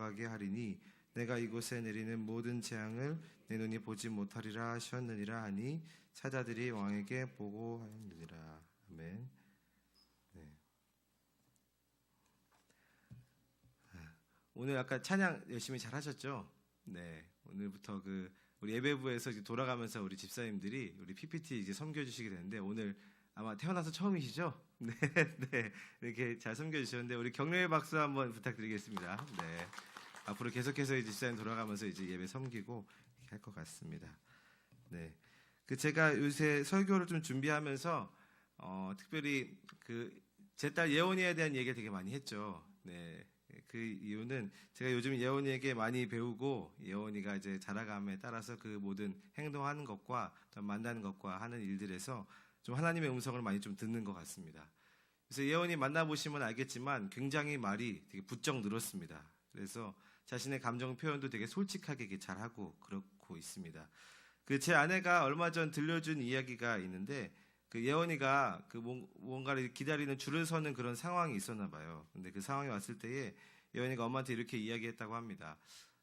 돌아가게 하리니 내가 이곳에 내리는 모든 재앙을 내 눈이 보지 못하리라 하셨느니라 하니 사자들이 왕에게 보고하였느니라. 아멘. 네. 오늘 아까 찬양 열심히 잘 하셨죠? 네. 오늘부터 우리 예배부에서 이제 돌아가면서 우리 집사님들이 우리 PPT 이제 섬겨주시게 되는데 오늘 아마 태어나서 처음이시죠? 네, 네. 이렇게 잘 섬겨주셨는데 우리 격려의 박수 한번 부탁드리겠습니다. 네. 앞으로 계속해서 이제 집사님 돌아가면서 이제 예배 섬기고 할 것 같습니다. 네. 제가 요새 설교를 좀 준비하면서 특별히 제 딸 예원이에 대한 얘기를 되게 많이 했죠. 네. 그 이유는 제가 요즘 예원이에게 많이 배우고 예원이가 이제 자라감에 따라서 그 모든 행동하는 것과 만나는 것과 하는 일들에서 좀 하나님의 음성을 많이 좀 듣는 것 같습니다. 그래서 예원이 만나보시면 알겠지만 굉장히 말이 되게 부쩍 늘었습니다. 그래서 자신의 감정 표현도 되게 솔직하게 이렇게 잘하고 그렇고 있습니다. 제 아내가 얼마 전 들려준 이야기가 있는데 예원이가 뭔가를 기다리는 줄을 서는 그런 상황이 있었나 봐요. 근데 그 상황이 왔을 때에 예원이가 엄마한테 이렇게 이야기했다고 합니다.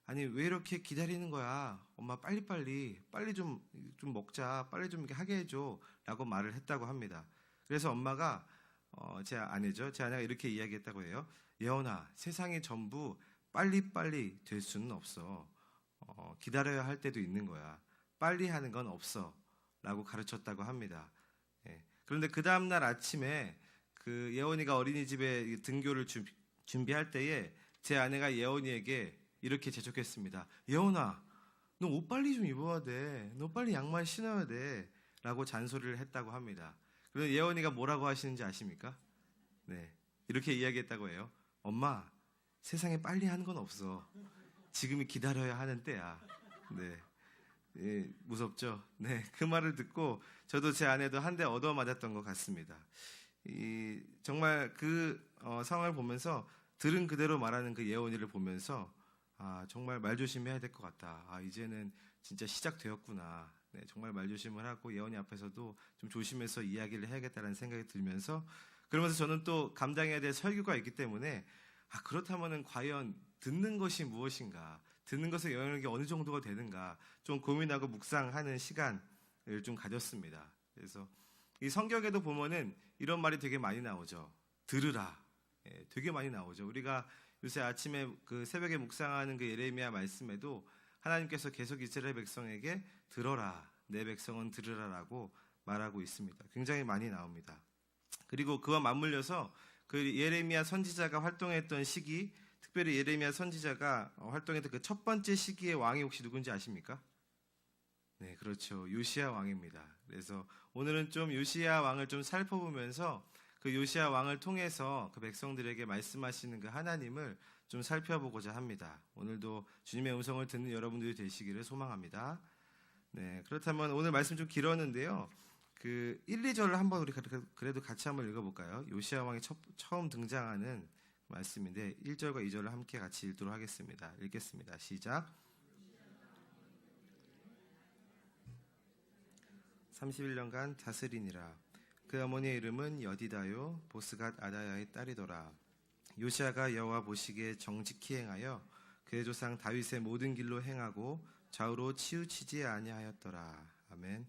아니 왜 이렇게 기다리는 거야? 엄마 빨리 좀 먹자. 빨리 좀 이렇게 하게 해줘. 라고 말을 했다고 합니다. 그래서 엄마가 제 아내죠. 제 아내가 이렇게 이야기했다고 해요. 예원아, 세상이 전부 빨리 될 수는 없어. 기다려야 할 때도 있는 거야. 빨리 하는 건 없어. 라고 가르쳤다고 합니다. 예. 그런데 그 다음날 아침에 예원이가 어린이집에 등교를 준비할 때에 제 아내가 예원이에게 이렇게 재촉했습니다. 예원아, 너 옷 빨리 좀 입어야 돼. 너 빨리 양말 신어야 돼. 라고 잔소리를 했다고 합니다. 그런데 예원이가 뭐라고 하시는지 아십니까? 네, 이렇게 이야기했다고 해요. 엄마, 세상에 빨리 하는 건 없어. 지금이 기다려야 하는 때야. 네. 예, 무섭죠? 네, 그 말을 듣고 저도 제 아내도 한 대 얻어맞았던 것 같습니다. 정말 상황을 보면서 들은 그대로 말하는 예원이를 보면서 정말 말 조심해야 될 것 같다. 이제는 진짜 시작되었구나. 네, 정말 말 조심을 하고 예원이 앞에서도 좀 조심해서 이야기를 해야겠다는 생각이 들면서 그러면서 저는 또 감당해야 될 설교가 있기 때문에 그렇다면은 과연 듣는 것이 무엇인가? 듣는 것의 영향력이 어느 정도가 되는가 좀 고민하고 묵상하는 시간을 좀 가졌습니다. 그래서 이 성경에도 보면은 이런 말이 되게 많이 나오죠. 들으라. 예, 되게 많이 나오죠. 우리가 요새 아침에 새벽에 묵상하는 예레미야 말씀에도 하나님께서 계속 이스라엘 백성에게 들어라. 내 백성은 들으라라고 말하고 있습니다. 굉장히 많이 나옵니다. 그리고 그와 맞물려서 예레미야 선지자가 활동했던 시기, 특별히 예레미야 선지자가 활동했던 첫 번째 시기의 왕이 혹시 누군지 아십니까? 네, 그렇죠. 요시야 왕입니다. 그래서 오늘은 좀 요시야 왕을 좀 살펴보면서 요시야 왕을 통해서 백성들에게 말씀하시는 하나님을 좀 살펴보고자 합니다. 오늘도 주님의 음성을 듣는 여러분들이 되시기를 소망합니다. 네, 그렇다면 오늘 말씀 좀 길었는데요. 1, 2절을 한번 우리 그래도 같이 한번 읽어볼까요? 요시야 왕이 처음 등장하는 말씀인데 1절과 2절을 함께 같이 읽도록 하겠습니다. 읽겠습니다. 시작. 31년간 다스리니라. 그 어머니의 이름은 여디다요 보스갓 아다야의 딸이더라. 요시야가 여호와 보시기에 정직히 행하여 그의 조상 다윗의 모든 길로 행하고 좌우로 치우치지 아니하였더라. 아멘.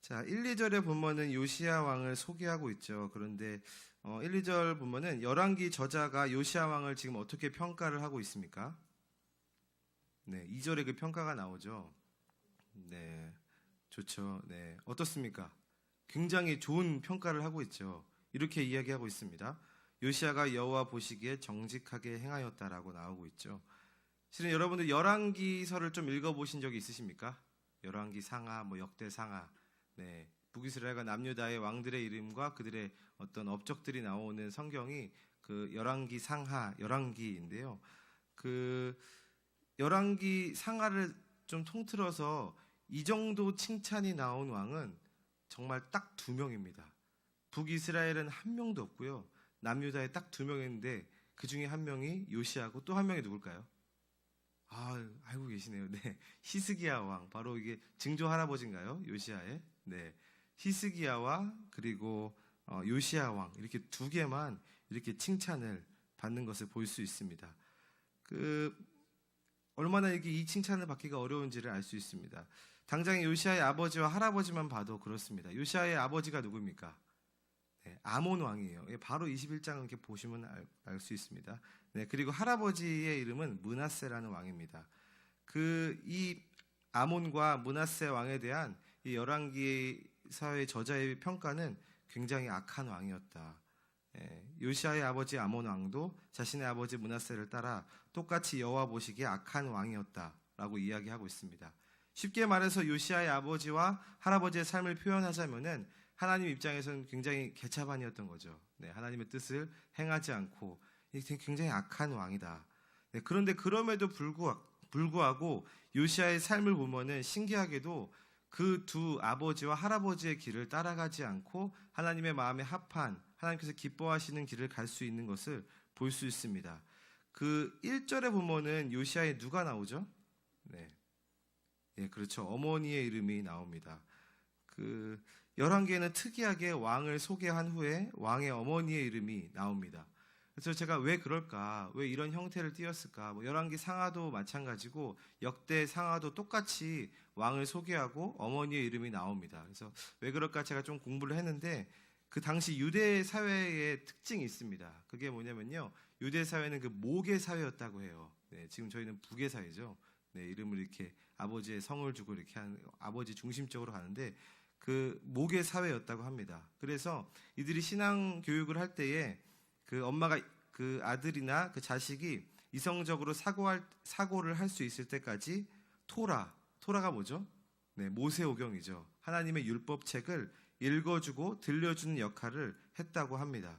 자, 1, 2절에 보면은 요시야 왕을 소개하고 있죠. 그런데 1, 2절 보면은 열왕기 저자가 요시야 왕을 지금 어떻게 평가를 하고 있습니까? 네, 2절에 평가가 나오죠. 네, 좋죠. 네, 어떻습니까? 굉장히 좋은 평가를 하고 있죠. 이렇게 이야기하고 있습니다. 요시야가 여호와 보시기에 정직하게 행하였다라고 나오고 있죠. 실은 여러분들 열왕기서를 좀 읽어보신 적이 있으십니까? 열왕기 상하, 역대 상하. 네, 북이스라엘과 남유다의 왕들의 이름과 그들의 어떤 업적들이 나오는 성경이 열왕기 상하, 열왕기인데요. 열왕기 상하를 좀 통틀어서 이 정도 칭찬이 나온 왕은 정말 딱 2명입니다. 북이스라엘은 1명도 없고요. 남유다에 딱 2명인데 그 중에 1명이 요시야고 또 1명이 누굴까요? 알고 계시네요. 네, 히스기야 왕. 바로 이게 증조 할아버지인가요? 요시야의. 네, 히스기야와 그리고 요시야 왕 이렇게 2개만 이렇게 칭찬을 받는 것을 볼 수 있습니다. 얼마나 이게 이 칭찬을 받기가 어려운지를 알 수 있습니다. 당장 요시아의 아버지와 할아버지만 봐도 그렇습니다. 요시아의 아버지가 누구입니까? 네, 아몬 왕이에요. 예, 바로 21장 이렇게 보시면 알 수 있습니다. 네, 그리고 할아버지의 이름은 므낫세라는 왕입니다. 이 아몬과 므낫세 왕에 대한 이 열왕기서의 저자의 평가는 굉장히 악한 왕이었다. 예, 요시아의 아버지 아몬 왕도 자신의 아버지 므낫세를 따라 똑같이 여호와 보시기에 악한 왕이었다라고 이야기하고 있습니다. 쉽게 말해서 요시아의 아버지와 할아버지의 삶을 표현하자면은 하나님 입장에서는 굉장히 개차반이었던 거죠. 네, 하나님의 뜻을 행하지 않고 굉장히 악한 왕이다. 네, 그런데 그럼에도 불구하고 요시아의 삶을 보면은 신기하게도 그 두 아버지와 할아버지의 길을 따라가지 않고 하나님의 마음에 합한 하나님께서 기뻐하시는 길을 갈 수 있는 것을 볼 수 있습니다. 그 1절에 보면은 요시아에 누가 나오죠? 네. 예, 그렇죠. 어머니의 이름이 나옵니다. 열왕기에는 특이하게 왕을 소개한 후에 왕의 어머니의 이름이 나옵니다. 그래서 제가 왜 그럴까? 왜 이런 형태를 띄었을까? 열왕기 상하도 마찬가지고 역대 상하도 똑같이 왕을 소개하고 어머니의 이름이 나옵니다. 그래서 왜 그럴까? 제가 좀 공부를 했는데 그 당시 유대 사회의 특징이 있습니다. 그게 뭐냐면요. 유대 사회는 그 모계 사회였다고 해요. 네, 지금 저희는 부계 사회죠. 네, 이름을 이렇게 아버지의 성을 주고 이렇게 하는 아버지 중심적으로 가는데 그 모계 사회였다고 합니다. 그래서 이들이 신앙 교육을 할 때에 그 엄마가 그 아들이나 그 자식이 이성적으로 사고를 할 수 있을 때까지 토라가 뭐죠? 네, 모세오경이죠. 하나님의 율법책을 읽어주고 들려주는 역할을 했다고 합니다.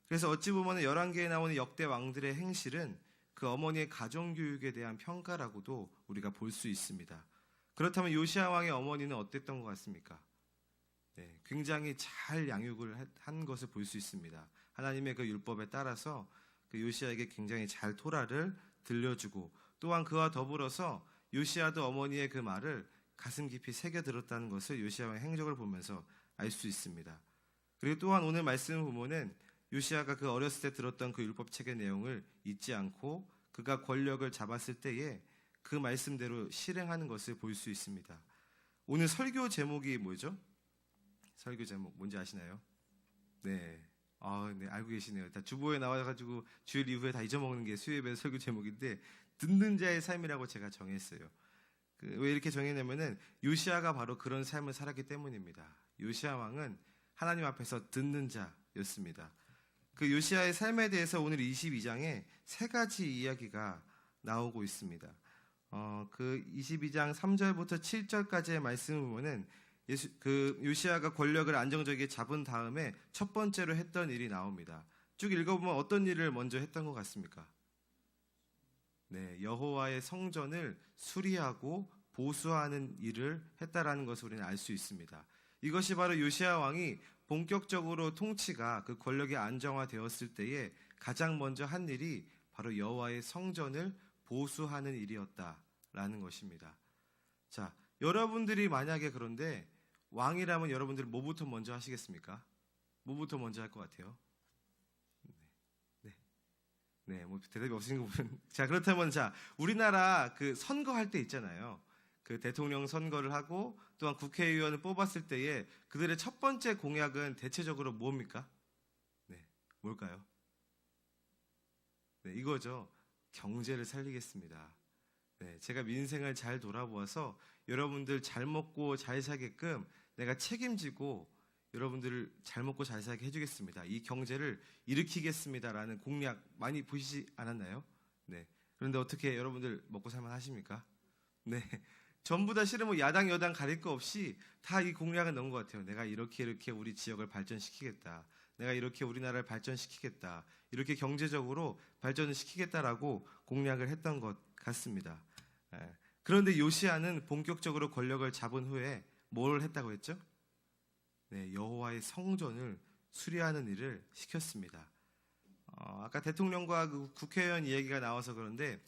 그래서 어찌 보면 열왕기에 나오는 역대 왕들의 행실은 그 어머니의 가정교육에 대한 평가라고도 우리가 볼 수 있습니다. 그렇다면 요시아 왕의 어머니는 어땠던 것 같습니까? 네, 굉장히 잘 양육을 한 것을 볼 수 있습니다. 하나님의 그 율법에 따라서 그 요시아에게 굉장히 잘 토라를 들려주고 또한 그와 더불어서 요시아도 어머니의 그 말을 가슴 깊이 새겨 들었다는 것을 요시아의 행적을 보면서 알 수 있습니다. 그리고 또한 오늘 말씀을 보면은 요시아가 그 어렸을 때 들었던 그 율법책의 내용을 잊지 않고 그가 권력을 잡았을 때에 그 말씀대로 실행하는 것을 볼 수 있습니다. 오늘 설교 제목이 뭐죠? 설교 제목 뭔지 아시나요? 네. 네, 알고 계시네요. 다 주보에 나와가지고 주일 이후에 다 잊어먹는 게 수요예배 설교 제목인데 듣는 자의 삶이라고 제가 정했어요. 왜 이렇게 정했냐면은 요시아가 바로 그런 삶을 살았기 때문입니다. 요시아 왕은 하나님 앞에서 듣는 자였습니다. 그 요시아의 삶에 대해서 오늘 22장에 세 가지 이야기가 나오고 있습니다. 그 22장 3절부터 7절까지의 말씀을 보면은 요시아가 권력을 안정적이게 잡은 다음에 첫 번째로 했던 일이 나옵니다. 쭉 읽어보면 어떤 일을 먼저 했던 것 같습니까? 네, 여호와의 성전을 수리하고 보수하는 일을 했다라는 것을 우리는 알 수 있습니다. 이것이 바로 요시아 왕이 본격적으로 통치가 그 권력이 안정화되었을 때에 가장 먼저 한 일이 바로 여호와의 성전을 보수하는 일이었다라는 것입니다. 자, 여러분들이 만약에 그런데 왕이라면 여러분들 뭐부터 먼저 하시겠습니까? 뭐부터 먼저 할 것 같아요? 네, 뭐 대답이 없으신 거 보면 자, 그렇다면 우리나라 그 선거할 때 있잖아요. 그 대통령 선거를 하고 또한 국회의원을 뽑았을 때에 그들의 첫 번째 공약은 대체적으로 뭡니까? 네, 뭘까요? 네, 이거죠. 경제를 살리겠습니다. 네, 제가 민생을 잘 돌아보아서 여러분들 잘 먹고 잘 살게끔 내가 책임지고 여러분들을 잘 먹고 잘 살게 해주겠습니다. 이 경제를 일으키겠습니다라는 공약 많이 보시지 않았나요? 네. 그런데 어떻게 여러분들 먹고 살만 하십니까? 네. 전부 다 실은 뭐 야당 여당 가릴 거 없이 다 이 공약을 넣은 것 같아요. 내가 이렇게 우리 지역을 발전시키겠다. 내가 이렇게 우리나라를 발전시키겠다. 이렇게 경제적으로 발전을 시키겠다라고 공약을 했던 것 같습니다. 그런데 요시아는 본격적으로 권력을 잡은 후에 뭘 했다고 했죠? 네, 여호와의 성전을 수리하는 일을 시켰습니다. 아까 대통령과 그 국회의원 이야기가 나와서 그런데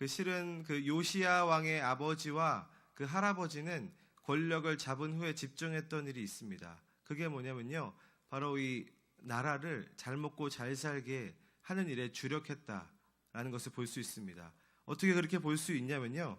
실은 그 요시아 왕의 아버지와 그 할아버지는 권력을 잡은 후에 집중했던 일이 있습니다. 그게 뭐냐면요, 바로 이 나라를 잘 먹고 잘 살게 하는 일에 주력했다라는 것을 볼 수 있습니다. 어떻게 그렇게 볼 수 있냐면요.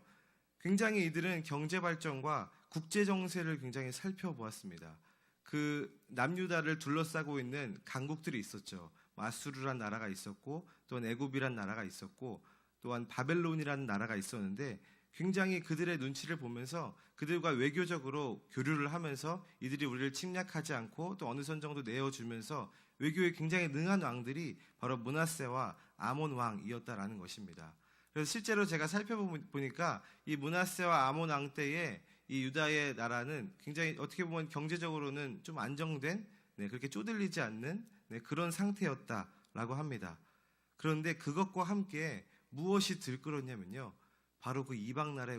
굉장히 이들은 경제 발전과 국제 정세를 굉장히 살펴보았습니다. 그 남유다를 둘러싸고 있는 강국들이 있었죠. 아수르란 나라가 있었고, 또한 애굽이란 나라가 있었고, 또한 바벨론이라는 나라가 있었는데, 굉장히 그들의 눈치를 보면서 그들과 외교적으로 교류를 하면서 이들이 우리를 침략하지 않고 또 어느 선 정도 내어주면서 외교에 굉장히 능한 왕들이 바로 므낫세와 아몬 왕이었다라는 것입니다. 그래서 실제로 제가 살펴보니까 이 므낫세와 아몬 왕 때에 이 유다의 나라는 굉장히 어떻게 보면 경제적으로는 좀 안정된, 그렇게 쪼들리지 않는 그런 상태였다라고 합니다. 그런데 그것과 함께 무엇이 들끓었냐면요. 바로 그 이방 나라의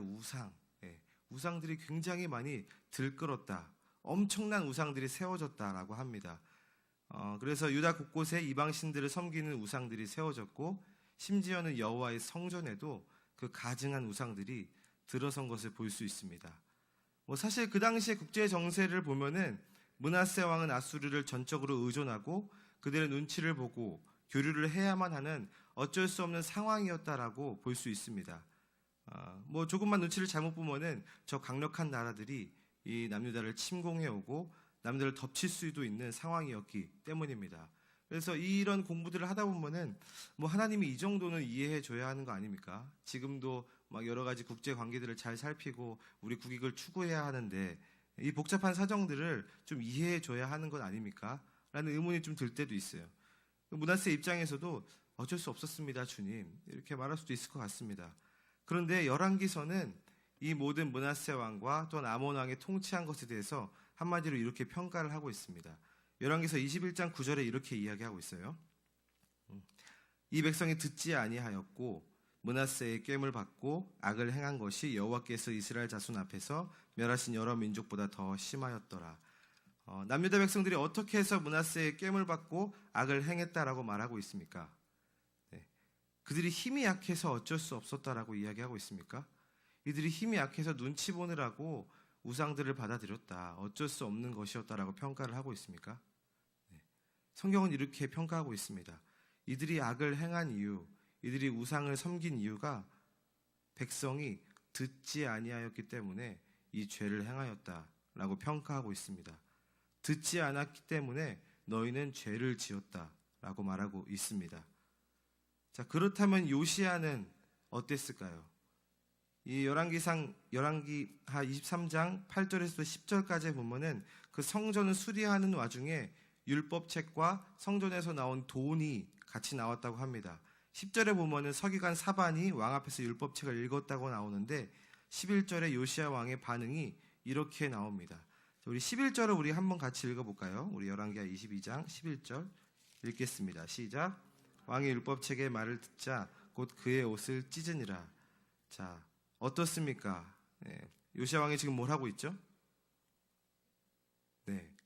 우상들이 굉장히 많이 들끓었다. 엄청난 우상들이 세워졌다라고 합니다. 그래서 유다 곳곳에 이방 신들을 섬기는 우상들이 세워졌고, 심지어는 여호와의 성전에도 그 가증한 우상들이 들어선 것을 볼 수 있습니다. 사실 그 당시의 국제 정세를 보면은 므낫세 왕은 아수르를 전적으로 의존하고 그들의 눈치를 보고 교류를 해야만 하는 어쩔 수 없는 상황이었다라고 볼 수 있습니다. 조금만 눈치를 잘못 보면은 저 강력한 나라들이 이 남유다를 침공해오고 남들을 덮칠 수도 있는 상황이었기 때문입니다. 그래서 이런 공부들을 하다 보면은 하나님이 이 정도는 이해해 줘야 하는 거 아닙니까? 지금도 막 여러 가지 국제 관계들을 잘 살피고 우리 국익을 추구해야 하는데 이 복잡한 사정들을 좀 이해해 줘야 하는 건 아닙니까? 라는 의문이 좀 들 때도 있어요. 므낫세 입장에서도 어쩔 수 없었습니다, 주님. 이렇게 말할 수도 있을 것 같습니다. 그런데 열왕기서는 이 모든 므낫세 왕과 또한 아몬 왕이 통치한 것에 대해서 한마디로 이렇게 평가를 하고 있습니다. 열왕기서 21장 9절에 이렇게 이야기하고 있어요. 이 백성이 듣지 아니하였고 므낫세의 깸을 받고 악을 행한 것이 여호와께서 이스라엘 자손 앞에서 멸하신 여러 민족보다 더 심하였더라. 남유다 백성들이 어떻게 해서 므낫세의 깸을 받고 악을 행했다라고 말하고 있습니까? 그들이 힘이 약해서 어쩔 수 없었다라고 이야기하고 있습니까? 이들이 힘이 약해서 눈치 보느라고 우상들을 받아들였다. 어쩔 수 없는 것이었다라고 평가를 하고 있습니까? 성경은 이렇게 평가하고 있습니다. 이들이 악을 행한 이유, 이들이 우상을 섬긴 이유가 백성이 듣지 아니하였기 때문에 이 죄를 행하였다라고 평가하고 있습니다. 듣지 않았기 때문에 너희는 죄를 지었다라고 말하고 있습니다. 자, 그렇다면 요시야는 어땠을까요? 이 열왕기하 23장 8절에서 10절까지 보면은 그 성전을 수리하는 와중에 율법책과 성전에서 나온 돈이 같이 나왔다고 합니다. 10절에 보면은 서기관 사반이 왕 앞에서 율법책을 읽었다고 나오는데 11절에 요시야 왕의 반응이 이렇게 나옵니다. 우리 11절을 우리 한번 같이 읽어볼까요? 우리 열왕기하 22장 11절 읽겠습니다. 시작. 왕의 율법책의 말을 듣자 곧 그의 옷을 찢으니라. 자, 어떻습니까? 요시야 왕이 지금 뭘 하고 있죠?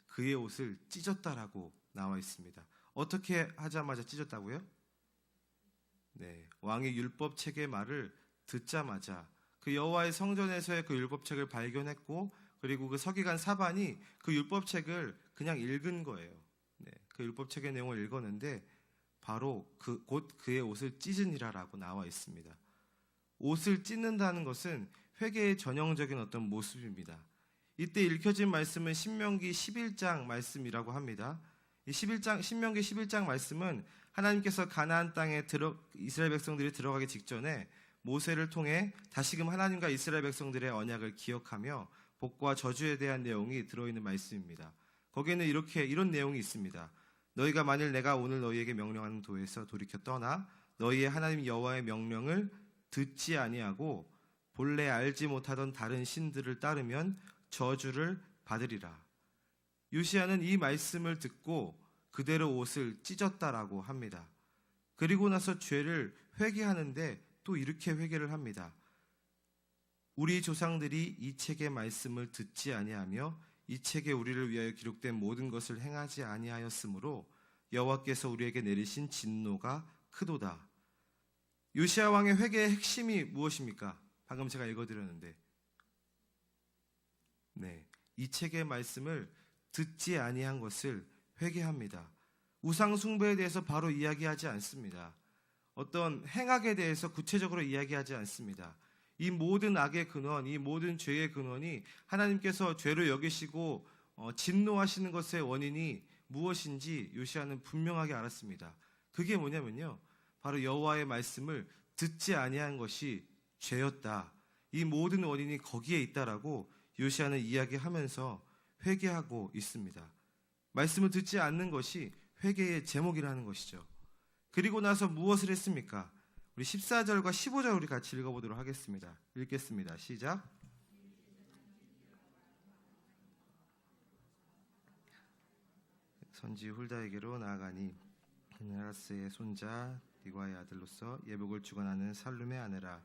그의 옷을 찢었다라고 나와 있습니다. 어떻게 하자마자 찢었다고요? 왕의 율법책의 말을 듣자마자 그 여호와의 성전에서의 그 율법책을 발견했고, 그리고 그 서기관 사반이 그 율법책을 그냥 읽은 거예요. 그 율법책의 내용을 읽었는데 바로 곧 그의 옷을 찢으니라라고 나와 있습니다. 옷을 찢는다는 것은 회개의 전형적인 어떤 모습입니다. 이때 읽혀진 말씀은 신명기 11장 말씀이라고 합니다. 이 신명기 11장 말씀은 하나님께서 가나안 땅에 이스라엘 백성들이 들어가기 직전에 모세를 통해 다시금 하나님과 이스라엘 백성들의 언약을 기억하며 복과 저주에 대한 내용이 들어있는 말씀입니다. 거기에는 이런 내용이 있습니다. 너희가 만일 내가 오늘 너희에게 명령하는 도에서 돌이켜 떠나 너희의 하나님 여호와의 명령을 듣지 아니하고 본래 알지 못하던 다른 신들을 따르면 저주를 받으리라. 요시야는 이 말씀을 듣고 그대로 옷을 찢었다라고 합니다. 그리고 나서 죄를 회개하는데 또 이렇게 회개를 합니다. 우리 조상들이 이 책의 말씀을 듣지 아니하며 이 책에 우리를 위하여 기록된 모든 것을 행하지 아니하였으므로 여호와께서 우리에게 내리신 진노가 크도다. 요시야 왕의 회개의 핵심이 무엇입니까? 방금 제가 읽어드렸는데 이 책의 말씀을 듣지 아니한 것을 회개합니다. 우상 숭배에 대해서 바로 이야기하지 않습니다. 어떤 행악에 대해서 구체적으로 이야기하지 않습니다. 이 모든 악의 근원, 이 모든 죄의 근원이 하나님께서 죄로 여기시고 진노하시는 것의 원인이 무엇인지 요시야는 분명하게 알았습니다. 그게 뭐냐면요, 바로 여호와의 말씀을 듣지 아니한 것이 죄였다. 이 모든 원인이 거기에 있다라고 요시야는 이야기하면서 회개하고 있습니다. 말씀을 듣지 않는 것이 회개의 제목이라는 것이죠. 그리고 나서 무엇을 했습니까? 우리 14절과 15절 우리 같이 읽어보도록 하겠습니다. 읽겠습니다. 시작. 선지 훌다에게로 나아가니 그는 하라스의 손자 디과의 아들로서 예복을 주관하는 살룸의 아내라.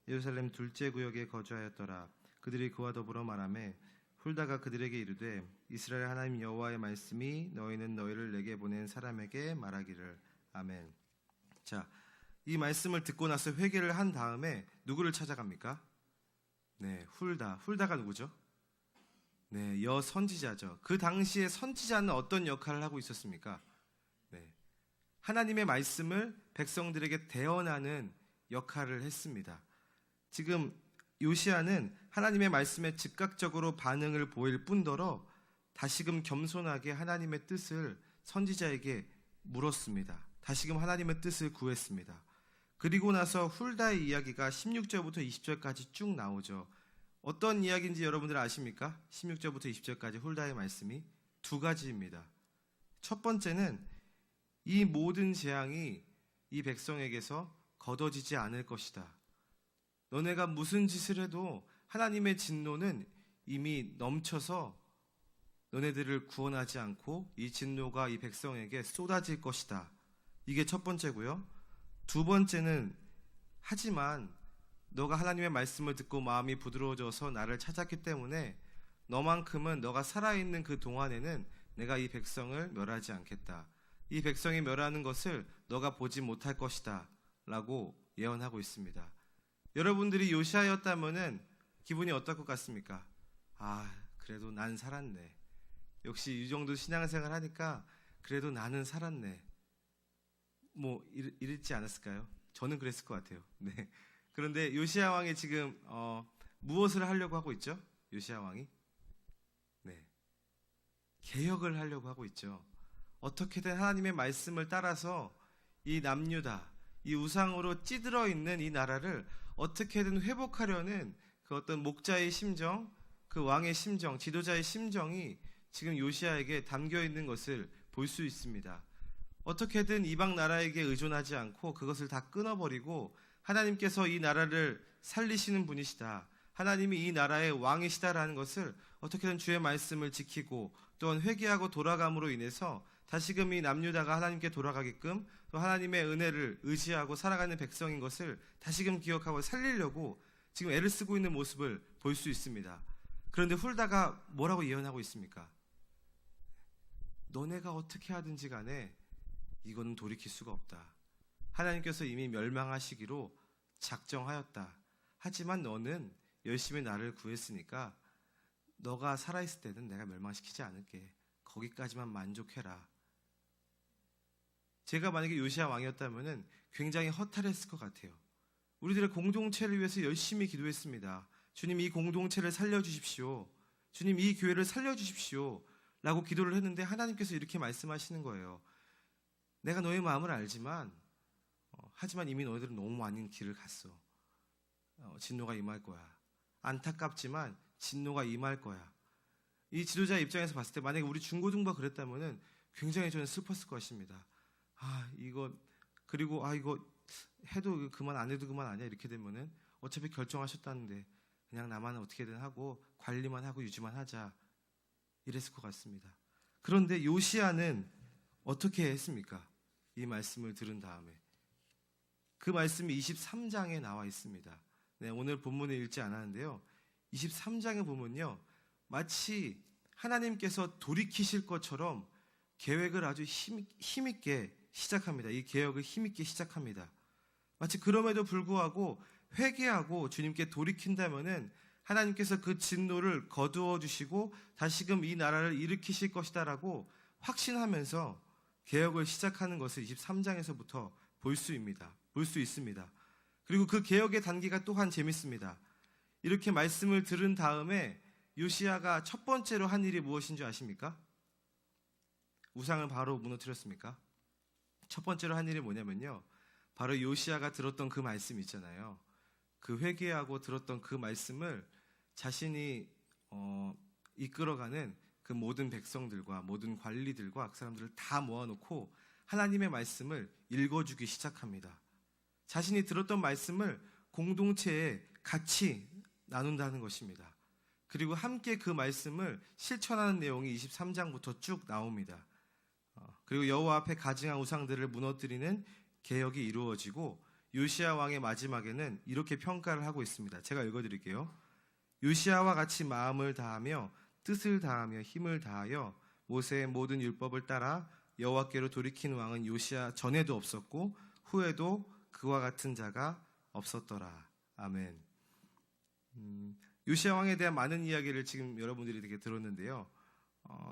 예루살렘 둘째 구역에 거주하였더라. 그들이 그와 더불어 말하매 훌다가 그들에게 이르되 이스라엘 하나님 여호와의 말씀이 너희는 너희를 내게 보낸 사람에게 말하기를. 아멘. 자, 이 말씀을 듣고 나서 회개를 한 다음에 누구를 찾아갑니까? 네, 훌다가 누구죠? 네, 여선지자죠. 그 당시에 선지자는 어떤 역할을 하고 있었습니까? 네, 하나님의 말씀을 백성들에게 대언하는 역할을 했습니다. 지금 요시야는 하나님의 말씀에 즉각적으로 반응을 보일 뿐더러 다시금 겸손하게 하나님의 뜻을 선지자에게 물었습니다. 다시금 하나님의 뜻을 구했습니다. 그리고 나서 훌다의 이야기가 16절부터 20절까지 쭉 나오죠. 어떤 이야기인지 여러분들 아십니까? 16절부터 20절까지 훌다의 말씀이 두 가지입니다. 첫 번째는 이 모든 재앙이 이 백성에게서 거둬지지 않을 것이다. 너네가 무슨 짓을 해도 하나님의 진노는 이미 넘쳐서 너네들을 구원하지 않고 이 진노가 이 백성에게 쏟아질 것이다. 이게 첫 번째고요. 두 번째는 하지만 너가 하나님의 말씀을 듣고 마음이 부드러워져서 나를 찾았기 때문에 너만큼은 너가 살아있는 그 동안에는 내가 이 백성을 멸하지 않겠다. 이 백성이 멸하는 것을 너가 보지 못할 것이다 라고 예언하고 있습니다. 여러분들이 요시야였다면은 기분이 어떨 것 같습니까? 아, 그래도 난 살았네. 역시 이 정도 신앙생활 하니까 그래도 나는 살았네. 뭐 이랬지 않았을까요? 저는 그랬을 것 같아요. 네. 그런데 요시야 왕이 지금 무엇을 하려고 하고 있죠? 요시야 왕이 네, 개혁을 하려고 하고 있죠. 어떻게든 하나님의 말씀을 따라서 이 남유다, 이 우상으로 찌들어 있는 이 나라를 어떻게든 회복하려는 그 어떤 목자의 심정, 그 왕의 심정, 지도자의 심정이 지금 요시야에게 담겨 있는 것을 볼 수 있습니다. 어떻게든 이방 나라에게 의존하지 않고 그것을 다 끊어버리고 하나님께서 이 나라를 살리시는 분이시다, 하나님이 이 나라의 왕이시다라는 것을 어떻게든 주의 말씀을 지키고 또한 회개하고 돌아감으로 인해서 다시금 이 남유다가 하나님께 돌아가게끔 또 하나님의 은혜를 의지하고 살아가는 백성인 것을 다시금 기억하고 살리려고 지금 애를 쓰고 있는 모습을 볼 수 있습니다. 그런데 훌다가 뭐라고 예언하고 있습니까? 너네가 어떻게 하든지 간에 이거는 돌이킬 수가 없다. 하나님께서 이미 멸망하시기로 작정하였다. 하지만 너는 열심히 나를 구했으니까 너가 살아있을 때는 내가 멸망시키지 않을게. 거기까지만 만족해라. 제가 만약에 요시야 왕이었다면 굉장히 허탈했을 것 같아요. 우리들의 공동체를 위해서 열심히 기도했습니다. 주님, 이 공동체를 살려주십시오. 주님, 이 교회를 살려주십시오 라고 기도를 했는데 하나님께서 이렇게 말씀하시는 거예요. 내가 너의 마음을 알지만 하지만 이미 너희들은 너무 많은 길을 갔어. 진노가 임할 거야. 안타깝지만 진노가 임할 거야. 이 지도자의 입장에서 봤을 때 만약에 우리 중고등부가 그랬다면 굉장히 저는 슬펐을 것입니다. 이거 해도 그만 안 해도 그만 아니야. 이렇게 되면은 어차피 결정하셨다는데 그냥 나만 어떻게든 하고 관리만 하고 유지만 하자. 이랬을 것 같습니다. 그런데 요시야는 어떻게 했습니까? 이 말씀을 들은 다음에 그 말씀이 23장에 나와 있습니다. 네, 오늘 본문을 읽지 않았는데요. 23장에 보면요, 마치 하나님께서 돌이키실 것처럼 계획을 아주 힘있게 시작합니다. 이 개혁을 힘있게 시작합니다. 마치 그럼에도 불구하고 회개하고 주님께 돌이킨다면은 하나님께서 그 진노를 거두어 주시고 다시금 이 나라를 일으키실 것이다라고 확신하면서 개혁을 시작하는 것을 23장에서부터 볼 수 볼 수 있습니다. 그리고 그 개혁의 단계가 또한 재밌습니다. 이렇게 말씀을 들은 다음에 요시야가 첫 번째로 한 일이 무엇인 줄 아십니까? 우상을 바로 무너뜨렸습니까? 첫 번째로 한 일이 뭐냐면요, 바로 요시야가 들었던 그 말씀 있잖아요. 그 회개하고 들었던 그 말씀을 자신이 이끌어가는 그 모든 백성들과 모든 관리들과 그 사람들을 다 모아놓고 하나님의 말씀을 읽어주기 시작합니다. 자신이 들었던 말씀을 공동체에 같이 나눈다는 것입니다. 그리고 함께 그 말씀을 실천하는 내용이 23장부터 쭉 나옵니다. 그리고 여호와 앞에 가증한 우상들을 무너뜨리는 개혁이 이루어지고 요시야 왕의 마지막에는 이렇게 평가를 하고 있습니다. 제가 읽어드릴게요. 요시야와 같이 마음을 다하며 뜻을 다하며 힘을 다하여 모세의 모든 율법을 따라 여호와께로 돌이킨 왕은 요시야 전에도 없었고 후에도 그와 같은 자가 없었더라. 아멘. 요시야 왕에 대한 많은 이야기를 지금 여러분들이 되게 들었는데요.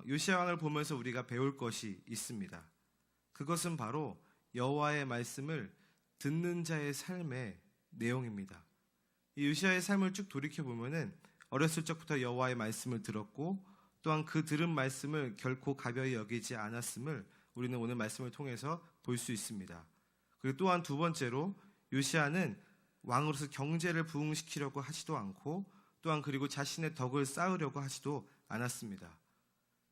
요시야 왕을 보면서 우리가 배울 것이 있습니다. 그것은 바로 여호와의 말씀을 듣는 자의 삶의 내용입니다. 이 요시야의 삶을 쭉 돌이켜 보면은 어렸을 적부터 여호와의 말씀을 들었고 또한 그 들은 말씀을 결코 가벼이 여기지 않았음을 우리는 오늘 말씀을 통해서 볼 수 있습니다. 그리고 또한 두 번째로 요시야는 왕으로서 경제를 부흥시키려고 하지도 않고 또한 그리고 자신의 덕을 쌓으려고 하지도 않았습니다.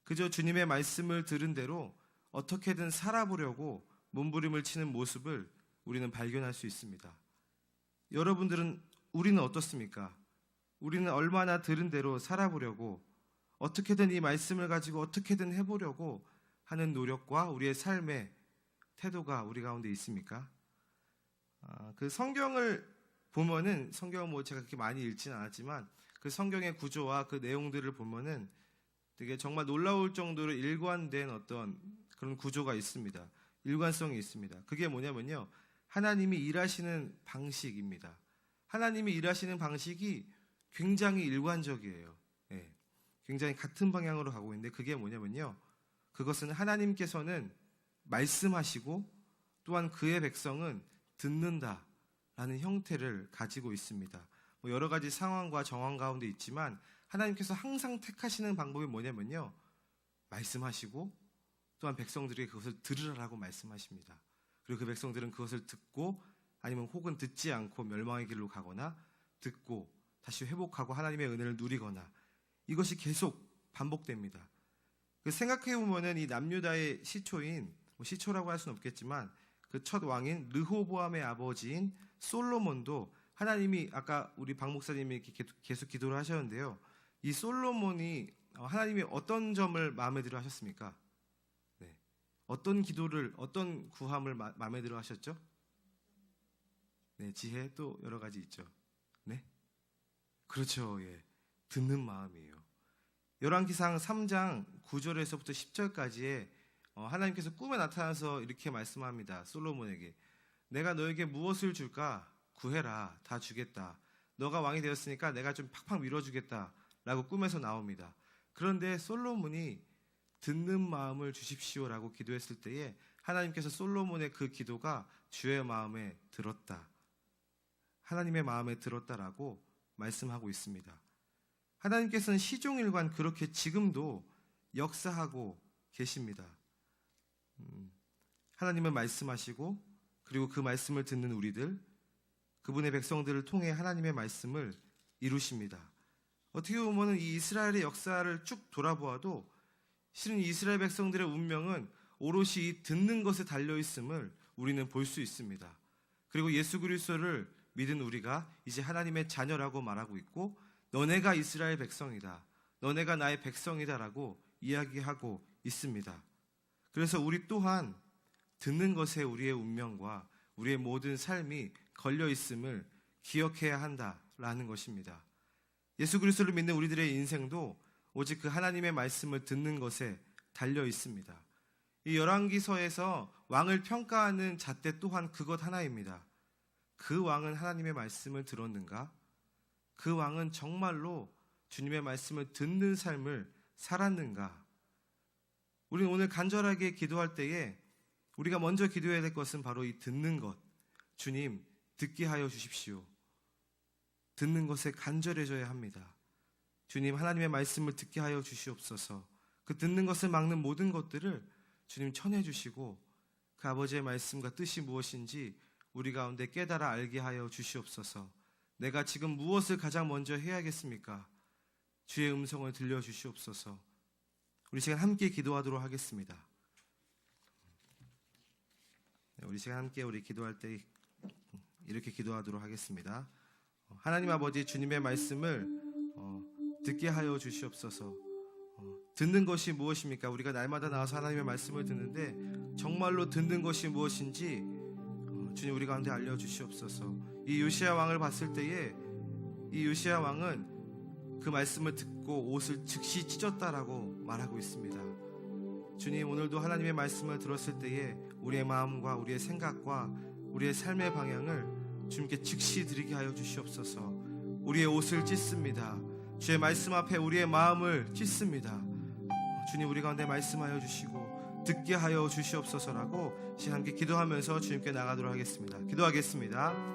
그저 주님의 말씀을 들은 대로 어떻게든 살아보려고 몸부림을 치는 모습을 우리는 발견할 수 있습니다. 우리는 어떻습니까? 우리는 얼마나 들은 대로 살아보려고 어떻게든 이 말씀을 가지고 어떻게든 해보려고 하는 노력과 우리의 삶의 태도가 우리 가운데 있습니까? 그 성경을 보면은 성경은 제가 그렇게 많이 읽지는 않았지만 그 성경의 구조와 그 내용들을 보면은 되게 정말 놀라울 정도로 일관된 어떤 그런 구조가 있습니다. 일관성이 있습니다. 그게 뭐냐면요, 하나님이 일하시는 방식입니다. 하나님이 일하시는 방식이 굉장히 일관적이에요. 굉장히 같은 방향으로 가고 있는데 그게 뭐냐면요, 그것은 하나님께서는 말씀하시고 또한 그의 백성은 듣는다라는 형태를 가지고 있습니다. 여러 가지 상황과 정황 가운데 있지만 하나님께서 항상 택하시는 방법이 뭐냐면요, 말씀하시고 또한 백성들에게 그것을 들으라고 말씀하십니다. 그리고 그 백성들은 그것을 듣고 아니면 혹은 듣지 않고 멸망의 길로 가거나 듣고 다시 회복하고 하나님의 은혜를 누리거나 이것이 계속 반복됩니다. 생각해보면 이 남유다의 시초인, 시초라고 할 수는 없겠지만 그 첫 왕인 르호보암의 아버지인 솔로몬도 하나님이 아까 우리 박 목사님이 계속 기도를 하셨는데요. 이 솔로몬이 하나님이 어떤 점을 마음에 들어 하셨습니까? 어떤 기도를, 어떤 구함을 마음에 들어 하셨죠? 지혜 또 여러 가지 있죠. 그렇죠. 듣는 마음이에요. 열왕기상 3장 9절에서부터 10절까지에 하나님께서 꿈에 나타나서 이렇게 말씀합니다. 솔로몬에게 내가 너에게 무엇을 줄까? 구해라. 다 주겠다. 너가 왕이 되었으니까 내가 좀 팍팍 밀어주겠다 라고 꿈에서 나옵니다. 그런데 솔로몬이 듣는 마음을 주십시오라고 기도했을 때에 하나님께서 솔로몬의 그 기도가 주의 마음에 들었다, 하나님의 마음에 들었다라고 말씀하고 있습니다. 하나님께서는 시종일관 그렇게 지금도 역사하고 계십니다. 하나님은 말씀하시고 그리고 그 말씀을 듣는 우리들, 그분의 백성들을 통해 하나님의 말씀을 이루십니다. 어떻게 보면 이 이스라엘의 역사를 쭉 돌아보아도 실은 이스라엘 백성들의 운명은 오롯이 이 듣는 것에 달려있음을 우리는 볼 수 있습니다. 그리고 예수 그리스도를 믿은 우리가 이제 하나님의 자녀라고 말하고 있고 너네가 이스라엘 백성이다, 너네가 나의 백성이다라고 이야기하고 있습니다. 그래서 우리 또한 듣는 것에 우리의 운명과 우리의 모든 삶이 걸려있음을 기억해야 한다라는 것입니다. 예수 그리스도를 믿는 우리들의 인생도 오직 그 하나님의 말씀을 듣는 것에 달려 있습니다. 이 열왕기서에서 왕을 평가하는 잣대 또한 그것 하나입니다. 그 왕은 하나님의 말씀을 들었는가? 그 왕은 정말로 주님의 말씀을 듣는 삶을 살았는가? 우리는 오늘 간절하게 기도할 때에 우리가 먼저 기도해야 될 것은 바로 이 듣는 것, 주님, 듣게 하여 주십시오. 듣는 것에 간절해져야 합니다. 주님, 하나님의 말씀을 듣게 하여 주시옵소서. 그 듣는 것을 막는 모든 것들을 주님 쳐내 주시고 그 아버지의 말씀과 뜻이 무엇인지 우리 가운데 깨달아 알게 하여 주시옵소서. 내가 지금 무엇을 가장 먼저 해야겠습니까? 주의 음성을 들려주시옵소서. 우리 시간 함께 기도하도록 하겠습니다. 우리 시간 함께 우리 기도할 때 이렇게 기도하도록 하겠습니다. 하나님 아버지, 주님의 말씀을 듣게 하여 주시옵소서. 듣는 것이 무엇입니까? 우리가 날마다 나와서 하나님의 말씀을 듣는데 정말로 듣는 것이 무엇인지 주님 우리 가운데 알려주시옵소서. 이 요시야 왕을 봤을 때에 이 요시야 왕은 그 말씀을 듣고 옷을 즉시 찢었다라고 말하고 있습니다. 주님, 오늘도 하나님의 말씀을 들었을 때에 우리의 마음과 우리의 생각과 우리의 삶의 방향을 주님께 즉시 드리게 하여 주시옵소서. 우리의 옷을 찢습니다. 주의 말씀 앞에 우리의 마음을 찢습니다. 주님, 우리 가운데 말씀하여 주시고 듣게 하여 주시옵소서라고 함께 기도하면서 주님께 나가도록 하겠습니다. 기도하겠습니다.